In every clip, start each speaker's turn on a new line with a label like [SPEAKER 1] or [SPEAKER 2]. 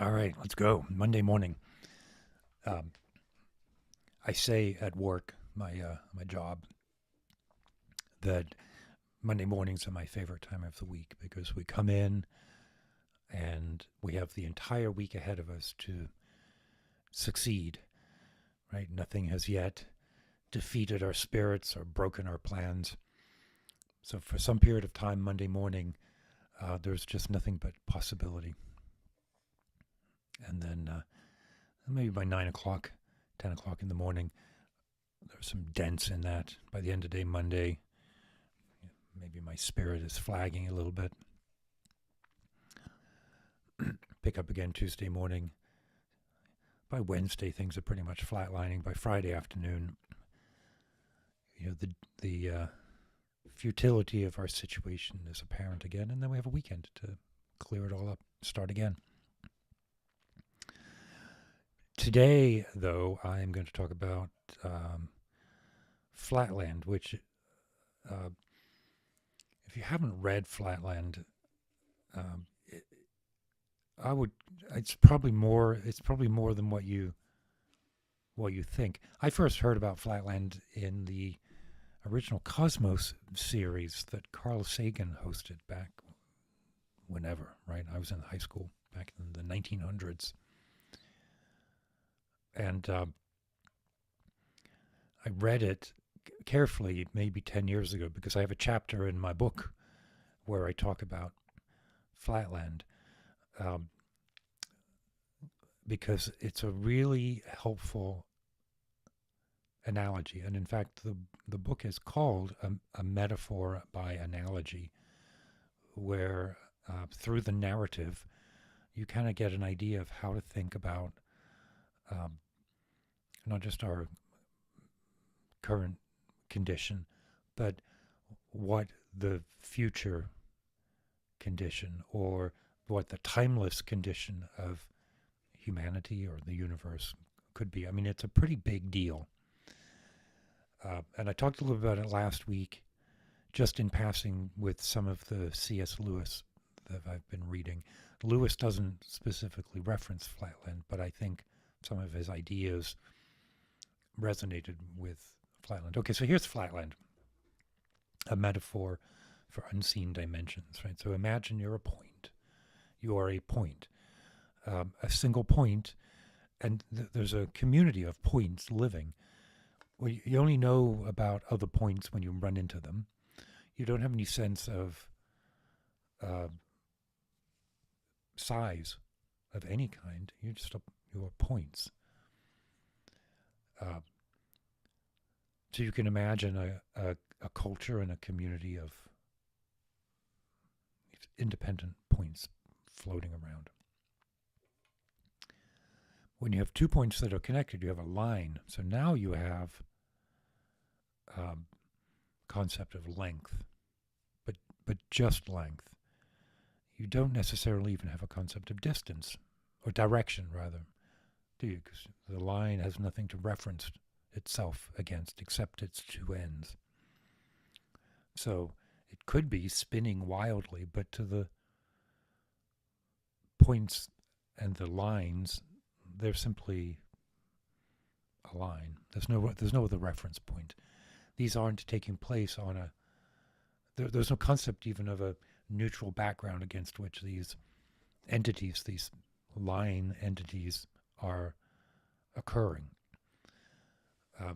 [SPEAKER 1] All right, let's go. Monday morning. Um, I say at work, my job, that Monday mornings are my favorite time of the week because we come in and we have the entire week ahead of us to succeed. Right? Nothing has yet defeated our spirits or broken our plans. So for some period of time, Monday morning, there's just nothing but possibility. And then maybe by 9 o'clock, 10 o'clock in the morning, there's some dents in that. By the end of the day, Monday, maybe my spirit is flagging a little bit. Pick up again Tuesday morning. By Wednesday, things are pretty much flatlining. By Friday afternoon, the futility of our situation is apparent again, and then we have a weekend to clear it all up, start again. Today, though, I am going to talk about Flatland, which, uh, if you haven't read Flatland, it, I would. It's probably more. It's probably more than what you think. I first heard about Flatland in the original Cosmos series that Carl Sagan hosted back whenever. Right, I was in high school back in the 1900s, and I read it carefully maybe 10 years ago because I have a chapter in my book where I talk about Flatland, um, because it's a really helpful analogy. And in fact, the book is called a metaphor by analogy, where through the narrative, you kind of get an idea of how to think about um, not just our current condition, but what the future condition or what the timeless condition of humanity or the universe could be. I mean, it's a pretty big deal. And I talked a little about it last week, just in passing with some of the C.S. Lewis that I've been reading. Lewis doesn't specifically reference Flatland, but I think some of his ideas resonated with Flatland. Okay, so here's Flatland, a metaphor for unseen dimensions, right? So imagine you're a point. You are a point, a single point, and there's a community of points living. Well, you only know about other points when you run into them. You don't have any sense of uh, size of any kind. You're points. Uh, so you can imagine a culture and a community of independent points floating around. When you have 2 points that are connected, you have a line. So now you have concept of length, but just length. You don't necessarily even have a concept of distance or direction, rather, do you? Because the line has nothing to reference itself against except its two ends. So it could be spinning wildly, but to the points and the lines, they're simply a line. There's no other reference point. These aren't taking place on there's no concept even of a neutral background against which these entities, these line entities, are occurring. Uh,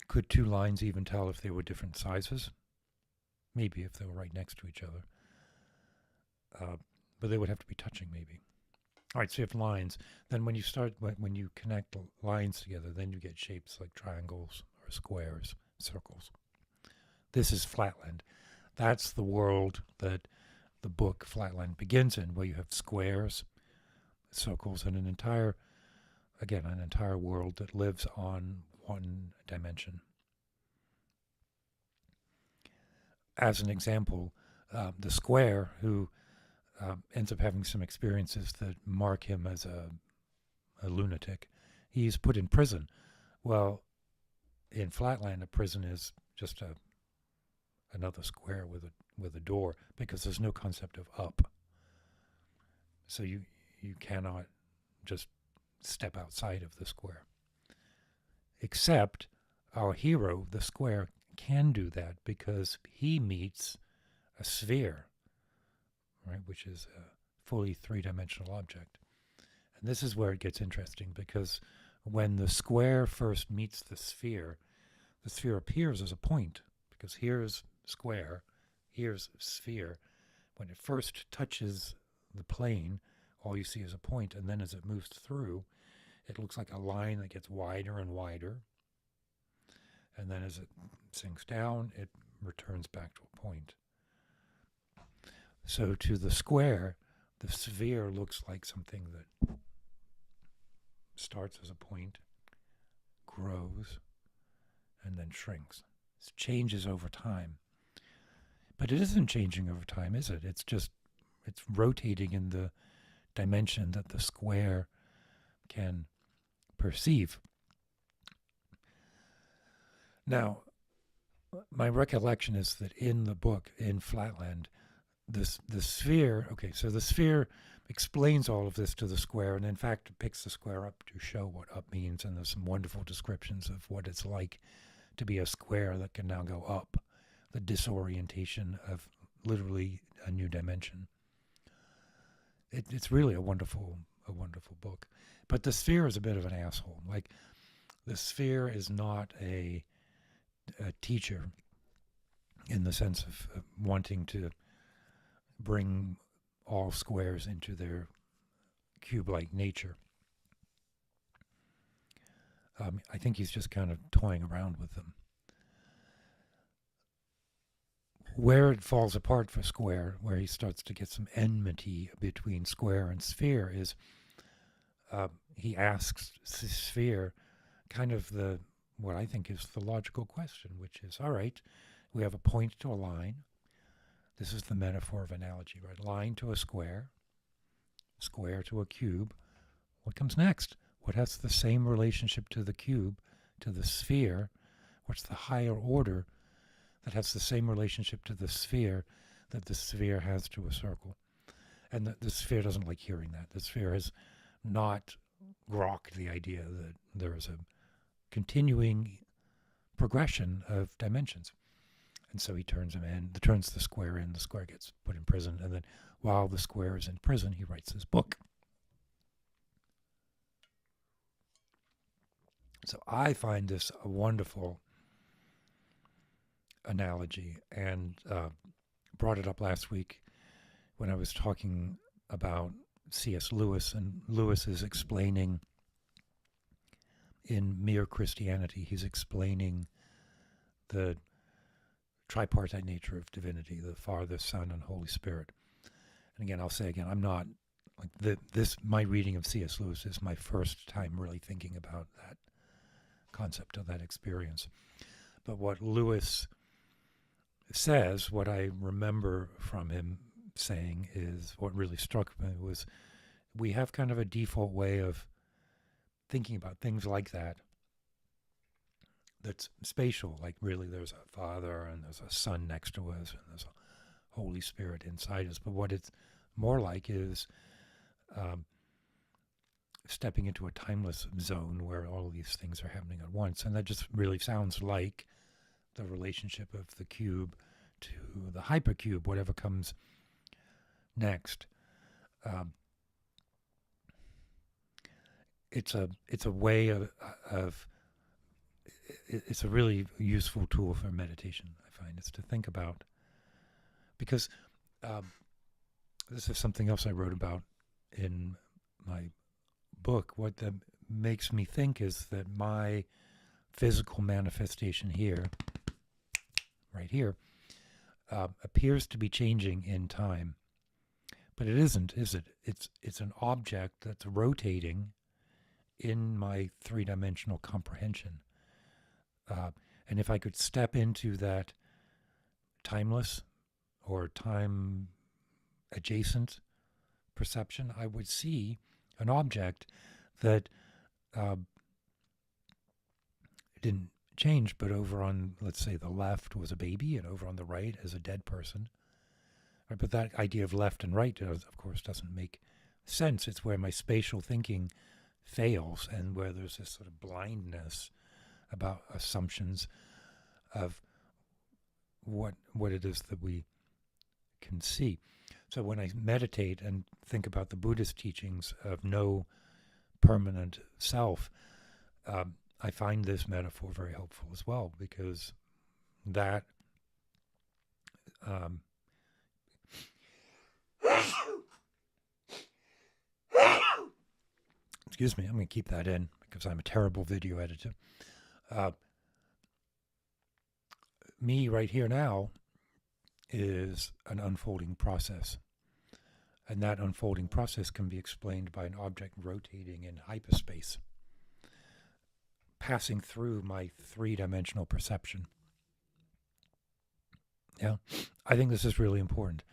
[SPEAKER 1] could two lines even tell if they were different sizes? Maybe if they were right next to each other. But they would have to be touching, maybe. All right, so you have lines. Then when you connect lines together, then you get shapes like triangles or squares, circles. This is Flatland. That's the world that the book Flatland begins in, where you have squares, circles, and an entire world that lives on one dimension. As an example, the square, who ends up having some experiences that mark him as a lunatic, he's put in prison. Well, in Flatland, a prison is just another square with a door, because there's no concept of up. So you cannot just step outside of the square. Except our hero, the square, can do that because he meets a sphere, right, which is a fully three-dimensional object. And this is where it gets interesting, because when the square first meets the sphere appears as a point, because here's square, here's sphere. When it first touches the plane, all you see is a point, and then as it moves through, it looks like a line that gets wider and wider. And then as it sinks down, it returns back to a point. So to the square, the sphere looks like something that starts as a point, grows, and then shrinks. It changes over time. But it isn't changing over time, is it? It's rotating in the dimension that the square can perceive. Now, my recollection is that in the book, in Flatland, the sphere, so the sphere explains all of this to the square, and in fact picks the square up to show what up means, and there's some wonderful descriptions of what it's like to be a square that can now go up, the disorientation of literally a new dimension. It's really a wonderful book. But the sphere is a bit of an asshole. Like, the sphere is not a teacher in the sense of wanting to bring all squares into their cube-like nature. I think he's just kind of toying around with them. Where it falls apart for square, where he starts to get some enmity between square and sphere, is he asks sphere kind of what I think is the logical question, which is, all right, we have a point to a line. This is the metaphor of analogy, right? Line to a square, square to a cube. What comes next? What has the same relationship to the cube, to the sphere? What's the higher order that has the same relationship to the sphere that the sphere has to a circle? And the sphere doesn't like hearing that. The sphere has not grokked the idea that there is a continuing progression of dimensions. And so he turns the square in, the square gets put in prison, and then while the square is in prison, he writes his book. So I find this a wonderful analogy, and brought it up last week when I was talking about C.S. Lewis, and Lewis is explaining in Mere Christianity, he's explaining the tripartite nature of divinity, the Father, Son, and Holy Spirit. And again, I'll say again, I'm not, like, my reading of C.S. Lewis is my first time really thinking about that concept of that experience. But what Lewis says, what I remember from him saying, is what really struck me was we have kind of a default way of thinking about things like that's spatial, like really there's a Father and there's a Son next to us and there's a Holy Spirit inside us. But what it's more like is stepping into a timeless zone where all of these things are happening at once. And that just really sounds like the relationship of the cube to the hypercube, whatever comes next. It's a way of it's a really useful tool for meditation, I find. It's to think about, because this is something else I wrote about in my book. What that makes me think is that my physical manifestation here, right here, appears to be changing in time, but it isn't, is it? It's an object that's rotating in my three-dimensional comprehension. And if I could step into that timeless or time-adjacent perception, I would see an object that didn't change, but over on, let's say, the left was a baby, and over on the right is a dead person. Right? But that idea of left and right, of course, doesn't make sense. It's where my spatial thinking fails, and where there's this sort of blindness about assumptions of what it is that we can see. So when I meditate and think about the Buddhist teachings of no permanent self, I find this metaphor very helpful as well, because that excuse me, I'm going to keep that in because I'm a terrible video editor. Me right here now is an unfolding process. And that unfolding process can be explained by an object rotating in hyperspace, passing through my three-dimensional perception. Yeah, I think this is really important.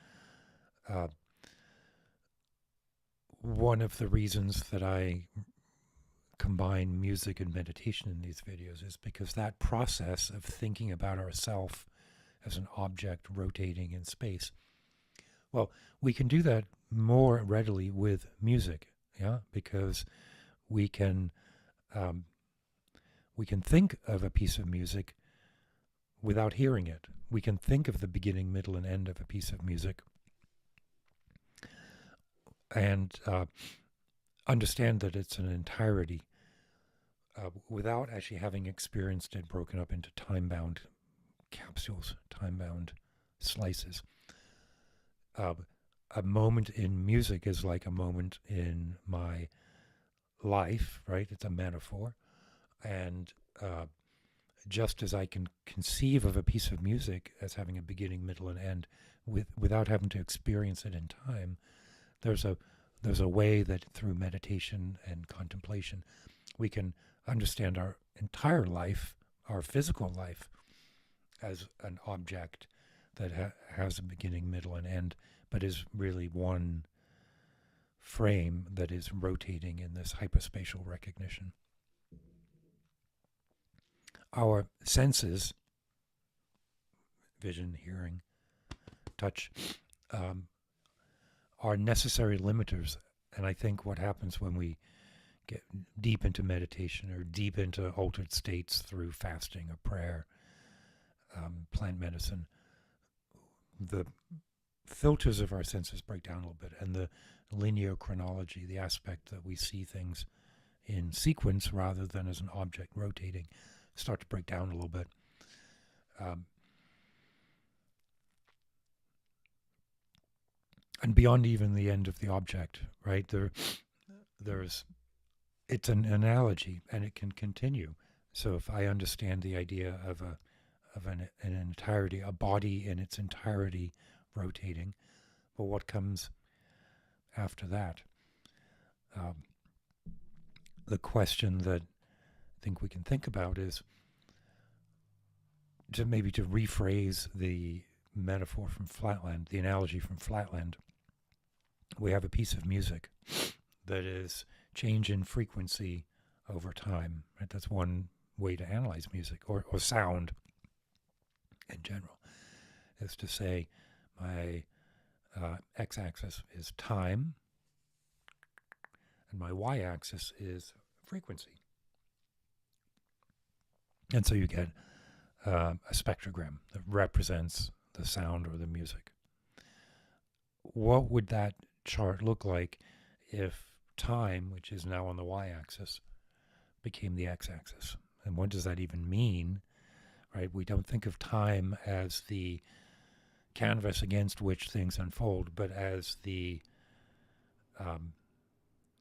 [SPEAKER 1] One of the reasons that I combine music and meditation in these videos is because that process of thinking about ourself as an object rotating in space, well, we can do that more readily with music, yeah, because we can think of a piece of music without hearing it. We can think of the beginning, middle, and end of a piece of music and understand that it's an entirety without actually having experienced it broken up into time-bound capsules, time-bound slices. A moment in music is like a moment in my life, right? It's a metaphor. And just as I can conceive of a piece of music as having a beginning, middle, and end without having to experience it in time, there's a way that through meditation and contemplation we can understand our entire life, our physical life, as an object that has a beginning, middle, and end, but is really one frame that is rotating in this hyperspatial recognition. Our senses, vision, hearing, touch, are necessary limiters. And I think what happens when we get deep into meditation or deep into altered states through fasting or prayer, plant medicine, the filters of our senses break down a little bit, and the linear chronology, the aspect that we see things in sequence rather than as an object rotating, start to break down a little bit. And beyond even the end of the object, right? It's an analogy, and it can continue. So if I understand the idea of an entirety, a body in its entirety rotating, well, what comes after that? The question that I think we can think about is to rephrase the metaphor from Flatland, the analogy from Flatland. We have a piece of music that is change in frequency over time. Right? That's one way to analyze music, or sound in general, is to say my x-axis is time and my y-axis is frequency. And so you get a spectrogram that represents the sound or the music. What would that chart look like if time, which is now on the y-axis, became the x-axis? And what does that even mean? Right? We don't think of time as the canvas against which things unfold, but as the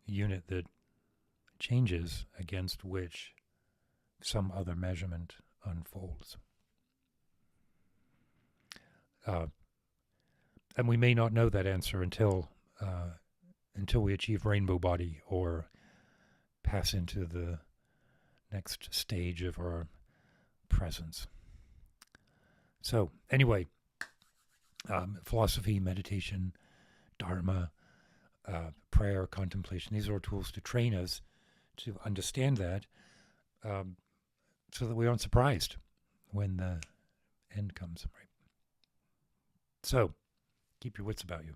[SPEAKER 1] unit that changes against which some other measurement unfolds. And we may not know that answer until we achieve rainbow body or pass into the next stage of our presence. So anyway, philosophy, meditation, dharma, prayer, contemplation, these are tools to train us to understand that, so that we aren't surprised when the end comes. Right? So keep your wits about you.